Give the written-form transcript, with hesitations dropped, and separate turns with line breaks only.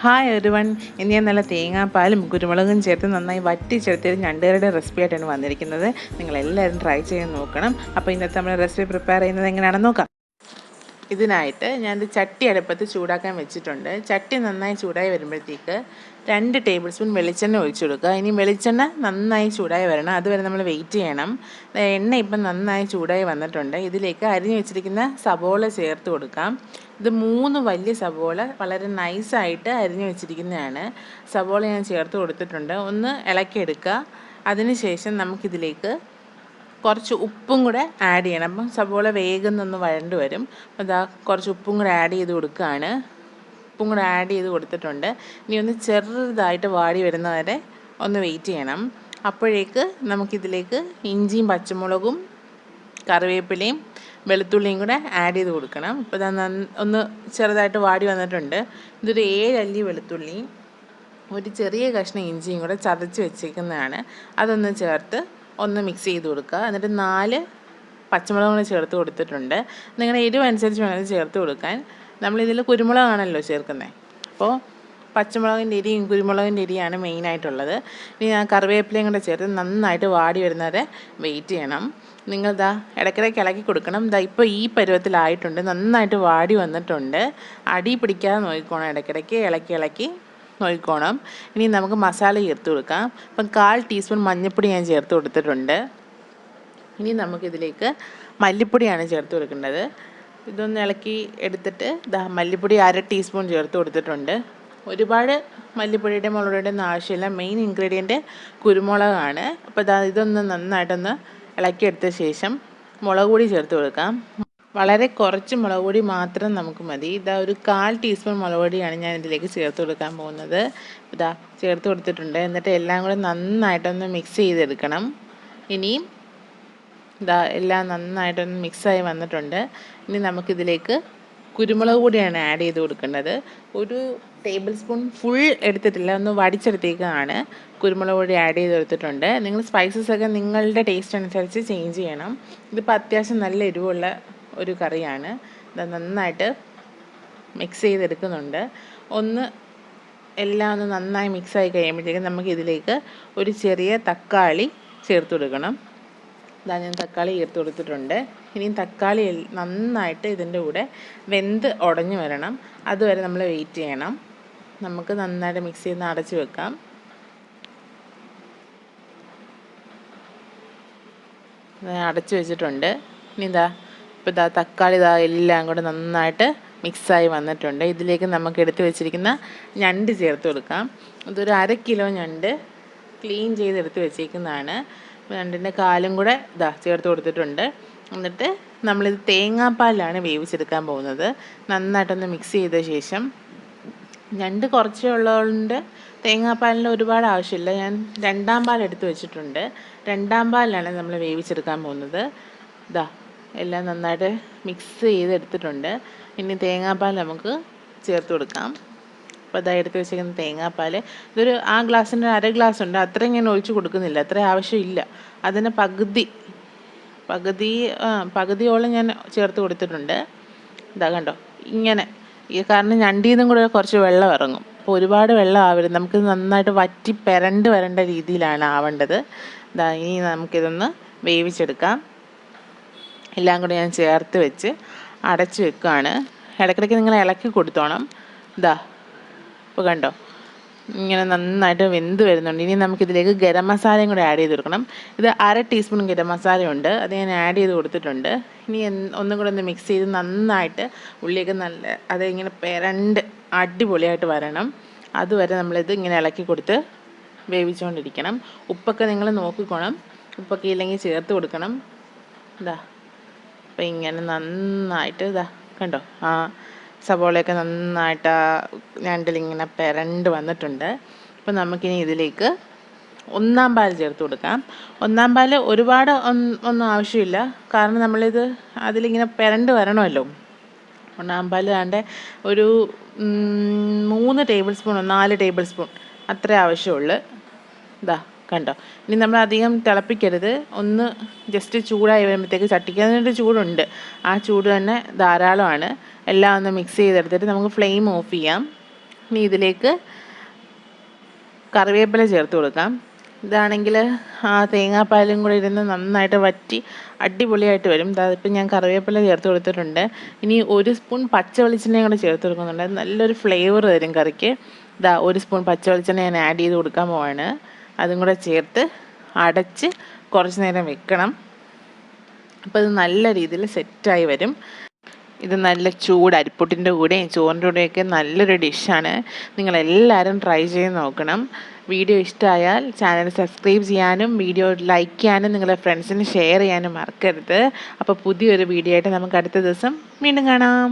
Hi everyone, ഇന്ന് ഞാൻ നല്ല തേങ്ങാപ്പാലും കുരുമുളകും ചേർത്ത് നന്നായി വറ്റിച്ചെടുത്തൊരു ഞണ്ടുകറിയുടെ റെസിപ്പി ആയിട്ടാണ് വന്നിരിക്കുന്നത്. നിങ്ങളെല്ലാവരും ട്രൈ ചെയ്ത് നോക്കണം. അപ്പോൾ ഇന്നത്തെ നമ്മൾ റെസിപ്പി പ്രിപ്പയർ ചെയ്യുന്നത് എങ്ങനെയാണെന്ന് നോക്കാം. ഇതിനായിട്ട് ഞാനൊരു ചട്ടി അടുപ്പത്ത് ചൂടാക്കാൻ വെച്ചിട്ടുണ്ട്. ചട്ടി നന്നായി ചൂടായി വരുമ്പോഴത്തേക്ക് 2 ടേബിൾ സ്പൂൺ വെളിച്ചെണ്ണ ഒഴിച്ചു കൊടുക്കുക. ഇനി വെളിച്ചെണ്ണ നന്നായി ചൂടായി വരണം, അതുവരെ നമ്മൾ വെയിറ്റ് ചെയ്യണം. എണ്ണ ഇപ്പം നന്നായി ചൂടായി വന്നിട്ടുണ്ട്. ഇതിലേക്ക് അരിഞ്ഞു വെച്ചിരിക്കുന്ന സബോള ചേർത്ത് കൊടുക്കാം. ഇത് 3 വലിയ സബോള വളരെ നൈസായിട്ട് അരിഞ്ഞു വെച്ചിരിക്കുന്നതാണ്. സബോള ഞാൻ ചേർത്ത് കൊടുത്തിട്ടുണ്ട്. ഒന്ന് ഇളക്കിയെടുക്കുക. അതിനുശേഷം നമുക്കിതിലേക്ക് കുറച്ച് ഉപ്പും കൂടെ ആഡ് ചെയ്യണം. അപ്പം സബോള വേഗം ഒന്ന് വഴണ്ട് വരും. അപ്പോൾ ഇതാ കുറച്ച് ഉപ്പും കൂടെ ആഡ് ചെയ്ത് കൊടുക്കുകയാണ്. ഉപ്പും കൂടെ ആഡ് ചെയ്ത് കൊടുത്തിട്ടുണ്ട്. ഇനി ഒന്ന് ചെറുതായിട്ട് വാടി വരുന്നവരെ ഒന്ന് വെയിറ്റ് ചെയ്യണം. അപ്പോഴേക്ക് നമുക്കിതിലേക്ക് ഇഞ്ചിയും പച്ചമുളകും കറിവേപ്പിലയും വെളുത്തുള്ളിയും കൂടെ ആഡ് ചെയ്ത് കൊടുക്കണം. ഇപ്പോൾ ഇതാ ഒന്ന് ചെറുതായിട്ട് വാടി വന്നിട്ടുണ്ട്. ഇതൊരു 7 അല്ലി വെളുത്തുള്ളിയും ഒരു ചെറിയ കഷ്ണം ഇഞ്ചിയും കൂടെ ചതച്ച് വെച്ചേക്കുന്നതാണ്. അതൊന്ന് ചേർത്ത് ഒന്ന് മിക്സ് ചെയ്ത് കൊടുക്കുക. എന്നിട്ട് 4 പച്ചമുളക് കൂടെ ചേർത്ത് കൊടുത്തിട്ടുണ്ട്. നിങ്ങളുടെ എരിവ് അനുസരിച്ച് വേണം ചേർത്ത് കൊടുക്കാൻ. നമ്മളിതിൽ കുരുമുളകാണല്ലോ ചേർക്കുന്നത്. അപ്പോൾ പച്ചമുളകിൻ്റെ എരിയും കുരുമുളകിൻ്റെ എരിയാണ് മെയിനായിട്ടുള്ളത്. ഇനി ഞാൻ കറിവേപ്പിലയും കൂടെ ചേർത്ത് നന്നായിട്ട് വാടി വരുന്നവരെ വെയിറ്റ് ചെയ്യണം. നിങ്ങളിതാ ഇടയ്ക്കിടയ്ക്ക് ഇളക്കി കൊടുക്കണം. ഇതാ ഇപ്പോൾ ഈ പരുവത്തിലായിട്ടുണ്ട്, നന്നായിട്ട് വാടി വന്നിട്ടുണ്ട്. അടി പിടിക്കാതെ നോക്കിക്കോണം, ഇടയ്ക്കിടയ്ക്ക് ഇളക്കി നോക്കിക്കോണം. ഇനി നമുക്ക് മസാല ചേർത്ത് കൊടുക്കാം. അപ്പം 1/4 ടീസ്പൂൺ മഞ്ഞൾപ്പൊടി ഞാൻ ചേർത്ത് കൊടുത്തിട്ടുണ്ട്. ഇനി നമുക്കിതിലേക്ക് മല്ലിപ്പൊടിയാണ് ചേർത്ത് കൊടുക്കേണ്ടത്. ഇതൊന്ന് ഇളക്കി എടുത്തിട്ട് മല്ലിപ്പൊടി 1/2 ടീസ്പൂൺ ചേർത്ത് കൊടുത്തിട്ടുണ്ട്. ഒരുപാട് മല്ലിപ്പൊടിയുടെ മുളകുപൊടിയുടെ ഒന്നും ആവശ്യമില്ല. മെയിൻ ഇൻഗ്രീഡിയൻറ്റ് കുരുമുളകാണ്. അപ്പോൾ ഇതൊന്ന് നന്നായിട്ടൊന്ന് ഇളക്കിയെടുത്ത ശേഷം മുളക് പൊടി ചേർത്ത് കൊടുക്കാം. വളരെ കുറച്ച് മുളക് പൊടി മാത്രം നമുക്ക് മതി. ഒരു 1/4 ടീസ്പൂൺ മുളക് പൊടിയാണ് ഞാൻ ഇതിലേക്ക് ചേർത്ത് കൊടുക്കാൻ പോകുന്നത്. ചേർത്ത് കൊടുത്തിട്ടുണ്ട്. എന്നിട്ട് എല്ലാം കൂടെ നന്നായിട്ടൊന്ന് മിക്സ് ചെയ്തെടുക്കണം. ഇനിയും എല്ലാം നന്നായിട്ടൊന്ന് മിക്സായി വന്നിട്ടുണ്ട്. ഇനി നമുക്കിതിലേക്ക് കുരുമുളക് പൊടിയാണ് ആഡ് ചെയ്ത് കൊടുക്കേണ്ടത്. ഒരു ടേബിൾ സ്പൂൺ ഫുൾ എടുത്തിട്ടില്ല, ഒന്ന് വടിച്ചെടുത്തേക്കാണ് കുരുമുളക് പൊടി ആഡ് ചെയ്ത് കൊടുത്തിട്ടുണ്ട്. നിങ്ങൾ സ്പൈസസൊക്കെ നിങ്ങളുടെ ടേസ്റ്റ് അനുസരിച്ച് ചേഞ്ച് ചെയ്യണം. ഇതിപ്പോൾ അത്യാവശ്യം നല്ല എരിവുള്ള ഒരു കറിയാണ്. നന്നായിട്ട് മിക്സ് ചെയ്തെടുക്കുന്നുണ്ട്. എല്ലാം ഒന്ന് നന്നായി മിക്സായി കഴിയുമ്പോഴത്തേക്കും നമുക്കിതിലേക്ക് ഒരു ചെറിയ തക്കാളി ചേർത്ത് കൊടുക്കണം. ഞാൻ തക്കാളി ചേർത്ത് കൊടുത്തിട്ടുണ്ട്. ഇനിയും തക്കാളി നന്നായിട്ട് ഇതിൻ്റെ കൂടെ വെന്ത് ഉടഞ്ഞു വരണം, അതുവരെ നമ്മൾ വെയിറ്റ് ചെയ്യണം. നമുക്ക് നന്നായിട്ട് മിക്സ് ചെയ്ത് അടച്ച് വെക്കാം. അടച്ചു വെച്ചിട്ടുണ്ട്. ഇനി ഇപ്പോൾ തക്കാളി എല്ലാം കൂടെ നന്നായിട്ട് മിക്സായി വന്നിട്ടുണ്ട്. ഇതിലേക്ക് നമുക്ക് എടുത്ത് വെച്ചിരിക്കുന്ന ഞണ്ട് ചേർത്ത് കൊടുക്കാം. ഇതൊരു 1/2 കിലോ ഞണ്ട് ക്ലീൻ ചെയ്തെടുത്ത് വെച്ചേക്കുന്നതാണ്. ഞണ്ടിൻ്റെ കാലും കൂടെ ചേർത്ത് കൊടുത്തിട്ടുണ്ട്. എന്നിട്ട് നമ്മളിത് തേങ്ങാപ്പാലിലാണ് വേവിച്ചെടുക്കാൻ പോകുന്നത്. നന്നായിട്ടൊന്ന് മിക്സ് ചെയ്ത ശേഷം, ഞണ്ട് കുറച്ചേ ഉള്ളതുകൊണ്ട് തേങ്ങാപ്പാലിന് ഒരുപാട് ആവശ്യമില്ല. ഞാൻ 2ാം പാൽ എടുത്ത് വെച്ചിട്ടുണ്ട്. 2ാം പാലിലാണ് നമ്മൾ വേവിച്ചെടുക്കാൻ പോകുന്നത്. എല്ലാം നന്നായിട്ട് മിക്സ് ചെയ്തെടുത്തിട്ടുണ്ട്. ഇനി തേങ്ങാപ്പാൽ നമുക്ക് ചേർത്ത് കൊടുക്കാം. അപ്പോൾ എടുത്ത് വെച്ചിരിക്കുന്ന തേങ്ങാപ്പാൽ ഇതൊരു ആ ഗ്ലാസ്സിൻ്റെ 1/2 ഗ്ലാസ് ഉണ്ട്. അത്രയും ഞാൻ ഒഴിച്ച് കൊടുക്കുന്നില്ല, അത്രയും ആവശ്യമില്ല. അതിന് പകുതിയോളം ഞാൻ ചേർത്ത് കൊടുത്തിട്ടുണ്ട്. കണ്ടോ ഇങ്ങനെ. കാരണം ഞണ്ടിൽ നിന്നും കൂടെ കുറച്ച് വെള്ളം ഇറങ്ങും. അപ്പോൾ ഒരുപാട് വെള്ളം ആവരുത്, നമുക്ക് നന്നായിട്ട് വറ്റി വരേണ്ട രീതിയിലാണ് ആവേണ്ടത്. ഇനി നമുക്കിതൊന്ന് വേവിച്ചെടുക്കാം. എല്ലാം കൂടെ ഞാൻ ചേർത്ത് വെച്ച് അടച്ച് വെക്കുകയാണ്. ഇടയ്ക്കിടയ്ക്ക് നിങ്ങൾ ഇളക്കി കൊടുത്തോണം. ഇപ്പോൾ കണ്ടോ ഇങ്ങനെ നന്നായിട്ട് വെന്ത് വരുന്നുണ്ട്. ഇനി നമുക്കിതിലേക്ക് ഗരം മസാലയും കൂടെ ആഡ് ചെയ്ത് കൊടുക്കണം. ഇത് 1/2 ടീസ്പൂൺ ഗരം മസാലയുണ്ട്, അത് ഞാൻ ആഡ് ചെയ്ത് കൊടുത്തിട്ടുണ്ട്. ഇനി ഒന്നും കൂടെ ഒന്ന് മിക്സ് ചെയ്ത് നന്നായിട്ട് ഉള്ളിയൊക്കെ അതിങ്ങനെ പെരണ്ട് അടിപൊളിയായിട്ട് വരണം. അതുവരെ നമ്മളിത് ഇങ്ങനെ ഇളക്കി കൊടുത്ത് വേവിച്ചുകൊണ്ടിരിക്കണം. ഉപ്പൊക്കെ നിങ്ങൾ നോക്കിക്കോണം, ഉപ്പൊക്കെ ഇല്ലെങ്കിൽ ചേർത്ത് കൊടുക്കണം. അപ്പോൾ ഇങ്ങനെ നന്നായിട്ട് കണ്ടോ സവോളയൊക്കെ നന്നായിട്ട് ഞണ്ടിലിങ്ങനെ പെരണ്ട് വന്നിട്ടുണ്ട്. അപ്പോൾ നമുക്കിനി ഇതിലേക്ക് 1ാം പാൽ ചേർത്ത് കൊടുക്കാം. 1ാം പാൽ ഒരുപാട് ഒന്നും ആവശ്യമില്ല, കാരണം നമ്മളിത് അതിലിങ്ങനെ പെരണ്ട് വരണമല്ലോ. 1ാം പാൽ ഒരു 3 ടേബിൾ സ്പൂൺ 4 ടേബിൾ സ്പൂൺ അത്രേ ആവശ്യമുള്ളൂ. കണ്ടോ ഇനി നമ്മൾ അധികം തിളപ്പിക്കരുത്. ഒന്ന് ജസ്റ്റ് ചൂടായി വരുമ്പോഴത്തേക്ക്, ചട്ടിക്ക് അതിനൊരു ചൂടുണ്ട്, ആ ചൂട് തന്നെ ധാരാളമാണ്. എല്ലാം ഒന്ന് മിക്സ് ചെയ്തെടുത്തിട്ട് നമുക്ക് ഫ്ലെയിം ഓഫ് ചെയ്യാം. ഇനി ഇതിലേക്ക് കറിവേപ്പില ചേർത്ത് കൊടുക്കാം. ഇതാണെങ്കിൽ ആ തേങ്ങാപ്പാലും കൂടി ഇരുന്ന് നന്നായിട്ട് വറ്റി അടിപൊളിയായിട്ട് വരും. ഇപ്പം ഞാൻ കറിവേപ്പില ചേർത്ത് കൊടുത്തിട്ടുണ്ട്. ഇനി 1 സ്പൂൺ പച്ച വെളിച്ചെണ്ണയും കൂടെ ചേർത്ത് കൊടുക്കുന്നുണ്ട്. നല്ലൊരു ഫ്ലേവർ തരും കറിക്ക്. 1 സ്പൂൺ പച്ച വെളിച്ചെണ്ണ ഞാൻ ആഡ് ചെയ്ത് കൊടുക്കാൻ പോവാണ്. അതും കൂടെ ചേർത്ത് അടച്ച് കുറച്ച് നേരം വെക്കണം. അപ്പോൾ ഇത് നല്ല രീതിയിൽ സെറ്റായി വരും. ഇത് നല്ല ചൂട് അരിപ്പൊട്ടിൻ്റെ കൂടെയും ചോറിൻ്റെ കൂടെയൊക്കെ നല്ലൊരു ഡിഷാണ്. നിങ്ങളെല്ലാവരും ട്രൈ ചെയ്ത് നോക്കണം. വീഡിയോ ഇഷ്ടമായാൽ ചാനൽ സബ്സ്ക്രൈബ് ചെയ്യാനും വീഡിയോ ലൈക്ക് ചെയ്യാനും നിങ്ങളുടെ ഫ്രണ്ട്സിന് ഷെയർ ചെയ്യാനും മറക്കരുത്. അപ്പോൾ പുതിയൊരു വീഡിയോ ആയിട്ട് നമുക്ക് അടുത്ത ദിവസം വീണ്ടും കാണാം.